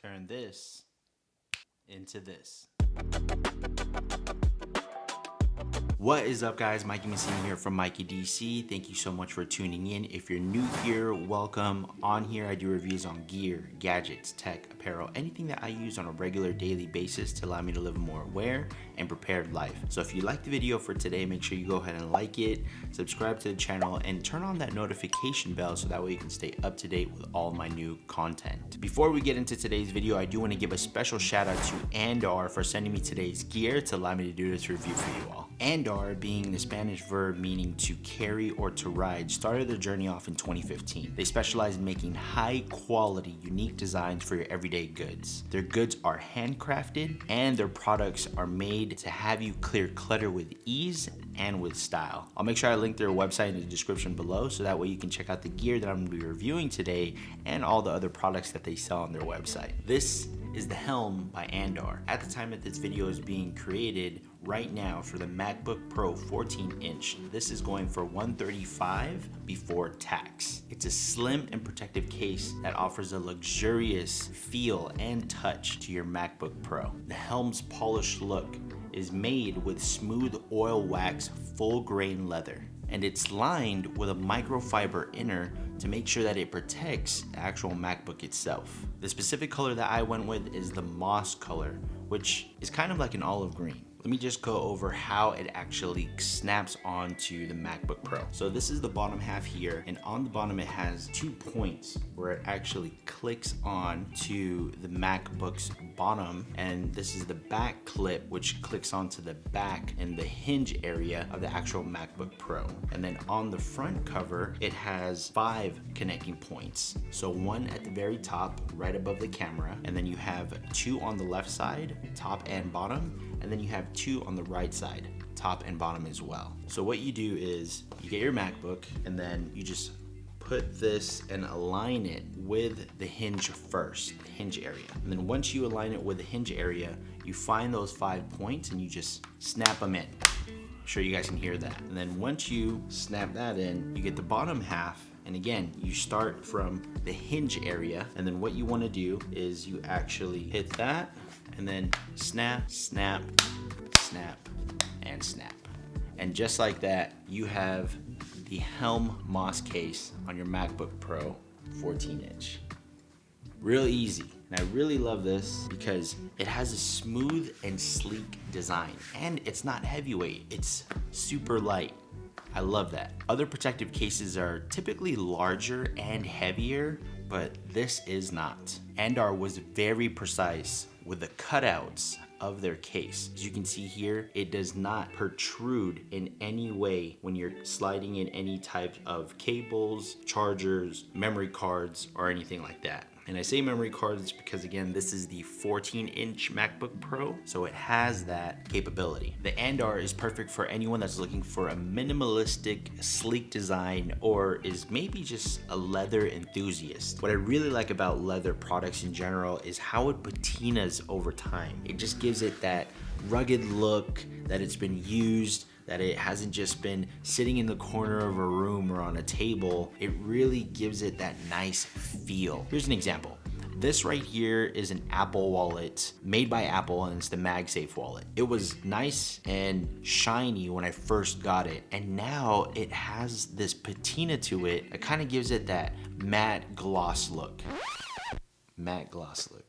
turn this into this. What is up, guys? Mikey Messina here from Mikey DC. Thank you so much for tuning in. If you're new here, welcome. On here, I do reviews on gear, gadgets, tech, apparel, anything that I use on a regular daily basis to allow me to live a more aware and prepared life. So if you like the video for today, make sure you go ahead and like it, subscribe to the channel, and turn on that notification bell so that way you can stay up to date with all my new content. Before we get into today's video, I do want to give a special shout out to Andar for sending me today's gear to allow me to do this review for you all. Andar, being the Spanish verb meaning to carry or to ride, started their journey off in 2015. They specialize in making high quality, unique designs for your everyday goods. Their goods are handcrafted and their products are made to have you clear clutter with ease and with style. I'll make sure I link their website in the description below so that way you can check out the gear that I'm going to be reviewing today and all the other products that they sell on their website. This is the Helm by Andar. At the time that this video is being created, right now for the MacBook Pro 14-inch, this is going for $135 before tax. It's a slim and protective case that offers a luxurious feel and touch to your MacBook Pro. The Helm's polished look is made with smooth oil wax full grain leather, and it's lined with a microfiber inner to make sure that it protects the actual MacBook itself. The specific color that I went with is the moss color, which is kind of like an olive green. Let me just go over how it actually snaps onto the MacBook Pro. So this is the bottom half here, and on the bottom it has 2 points where it actually clicks on to the MacBook's bottom, and this is the back clip which clicks onto the back and the hinge area of the actual MacBook Pro. And then on the front cover, it has 5 connecting points. So 1 at the very top, right above the camera, and then you have 2 on the left side, top and bottom, and then you have 2 on the right side, top and bottom as well. So what you do is you get your MacBook and then you just put this and align it with the hinge first, the hinge area. And then once you align it with the hinge area, you find those 5 points and you just snap them in. I'm sure you guys can hear that. And then once you snap that in, you get the bottom half. And again, you start from the hinge area, and then what you want to do is you actually hit that and then snap, snap, snap, and snap. And just like that, you have the Helm Moss case on your MacBook Pro 14-inch. Real easy. And I really love this because it has a smooth and sleek design, and it's not heavyweight, it's super light. I love that. Other protective cases are typically larger and heavier, but this is not. Andar was very precise with the cutouts of their case. As you can see here, it does not protrude in any way when you're sliding in any type of cables, chargers, memory cards, or anything like that. And I say memory cards because, again, this is the 14-inch MacBook Pro, so it has that capability. The Andar is perfect for anyone that's looking for a minimalistic, sleek design, or is maybe just a leather enthusiast. What I really like about leather products in general is how it patinas over time. It just gives it that rugged look, that it's been used, that it hasn't just been sitting in the corner of a room or on a table. It really gives it that nice feel. Here's an example. This right here is an Apple wallet made by Apple, and it's the MagSafe wallet. It was nice and shiny when I first got it, and now it has this patina to it. It kind of gives it that matte gloss look. Matte gloss look.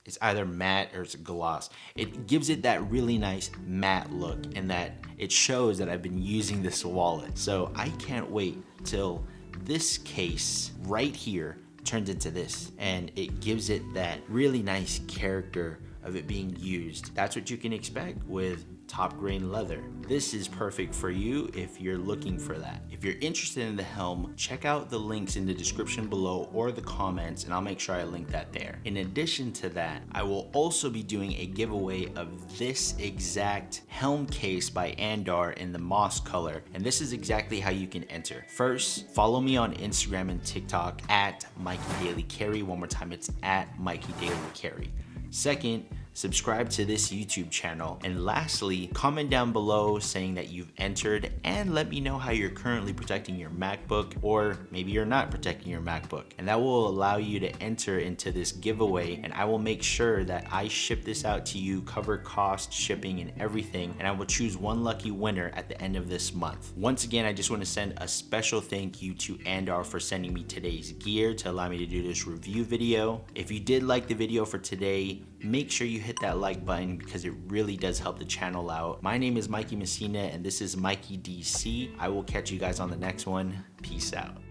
It's either matte or it's gloss. It gives it that really nice matte look, and that it shows that I've been using this wallet. So I can't wait till this case right here turns into this, and it gives it that really nice character of it being used. That's what you can expect with top grain leather. This is perfect for you if you're looking for that. If you're interested in the Helm, check out the links in the description below or the comments, and I'll make sure I link that there. In addition to that, I will also be doing a giveaway of this exact Helm case by Andar in the moss color, and this is exactly how you can enter. First, follow me on Instagram and TikTok at Mikey Daily Carry. One more time, it's at Mikey Daily Carry. Second, subscribe to this YouTube channel, and lastly, comment down below saying that you've entered and let me know how you're currently protecting your MacBook, or maybe you're not protecting your MacBook. And that will allow you to enter into this giveaway, and I will make sure that I ship this out to you, cover cost, shipping, and everything, and I will choose one lucky winner at the end of this month. Once again, I just want to send a special thank you to Andar for sending me today's gear to allow me to do this review video. If you did like the video for today, make sure you hit that like button because it really does help the channel out. My name is Mikey Messina and this is Mikey DC. I will catch you guys on the next one. Peace out.